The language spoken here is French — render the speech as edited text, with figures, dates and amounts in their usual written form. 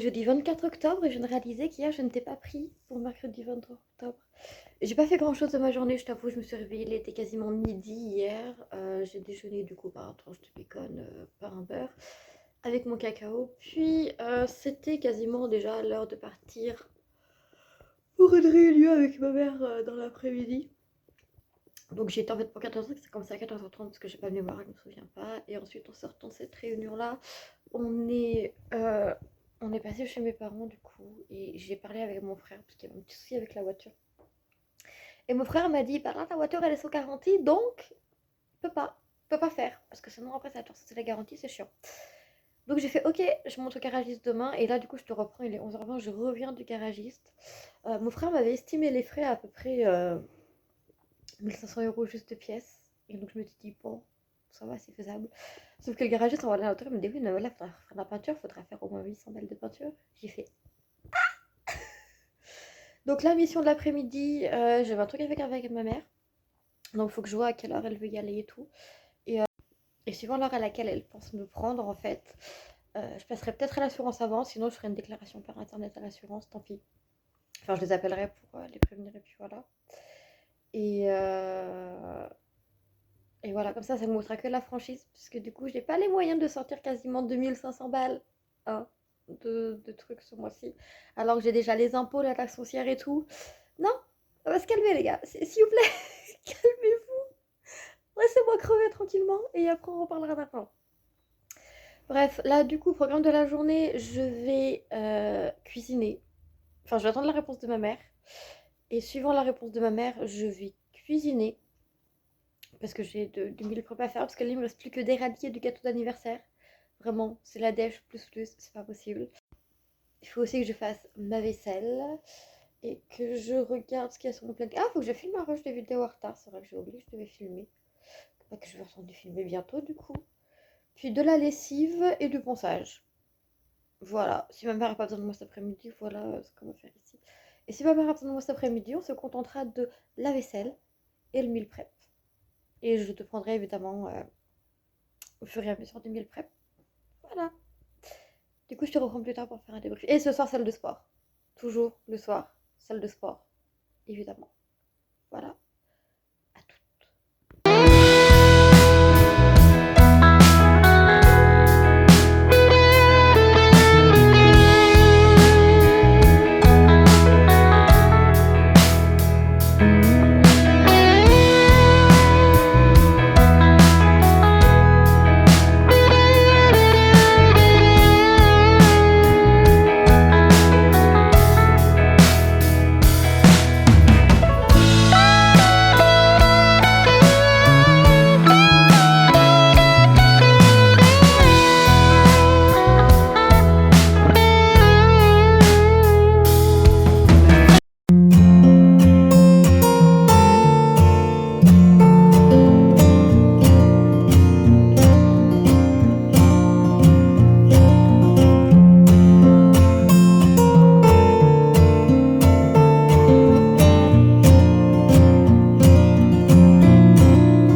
jeudi 24 octobre et je viens de réaliser qu'hier je ne t'ai pas pris pour mercredi 23 octobre. J'ai pas fait grand chose de ma journée, je t'avoue, je me suis réveillée, il était quasiment midi hier. J'ai déjeuné du coup par un tranche de bacon, par un beurre, avec mon cacao. Puis c'était quasiment déjà l'heure de partir pour une réunion avec ma mère dans l'après-midi. Donc j'étais en fait pour 14h, c'est comme ça à 14h30 parce que j'ai pas de mémoire, je me souviens pas. Et ensuite en sortant de cette réunion-là, on est, euh, on est passé chez mes parents du coup. Et j'ai parlé avec mon frère parce qu'il y avait un petit souci avec la voiture. Et mon frère m'a dit, bah là ta voiture elle est sous garantie donc peut pas faire. Parce que sinon après ça va te ressortir la garantie, c'est chiant. Donc j'ai fait ok, je monte au garagiste demain. Et là du coup je te reprends, il est 11h20, je reviens du garagiste. Mon frère m'avait estimé les frais à peu près 1500 € juste de pièces. Et donc je me suis dit, bon, ça va, c'est faisable. Sauf que le garagiste, en voit il me dit, oui, mais là, faudra faire de la peinture, faudra faire au moins 800 balles de peinture. J'ai fait. Donc la mission de l'après-midi, j'avais un truc avec ma mère. Donc il faut que je vois à quelle heure elle veut y aller et tout. Et suivant l'heure à laquelle elle pense me prendre, en fait, je passerai peut-être à l'assurance avant, sinon je ferai une déclaration par internet à l'assurance, tant pis. Enfin, je les appellerai pour les prévenir et puis voilà. Et, Et voilà, comme ça me coûtera que la franchise, puisque du coup, j'ai pas les moyens de sortir quasiment 2500 balles hein, de trucs ce mois-ci. Alors que j'ai déjà les impôts, la taxe foncière et tout. Non, on va se calmer, les gars. S'il vous plaît, calmez-vous. Laissez-moi crever tranquillement et après, on reparlera d'argent. Bref, là, du coup, programme de la journée, je vais cuisiner. Enfin, je vais attendre la réponse de ma mère. Et suivant la réponse de ma mère, je vais cuisiner. Parce que j'ai du meal prep à faire, parce que là il me reste plus que des radis et du gâteau d'anniversaire. Vraiment, c'est la dèche plus, c'est pas possible. Il faut aussi que je fasse ma vaisselle et que je regarde ce qu'il y a sur mon planning. Ah, faut que je filme un rush de vidéo en retard, c'est vrai que j'ai oublié que je devais filmer. Pas que je vais retourner filmer bientôt du coup. Puis de la lessive et du ponçage. Voilà, si ma mère n'a pas besoin de moi cet après-midi, voilà ce qu'on va faire ici. Et si ma mère a besoin de moi cet après-midi, on se contentera de la vaisselle et le meal prep. Et je te prendrai évidemment au fur et à mesure du meal prep. Voilà. Du coup, je te reprends plus tard pour faire un débrief. Et ce soir, salle de sport. Toujours le soir, salle de sport. Évidemment. Voilà.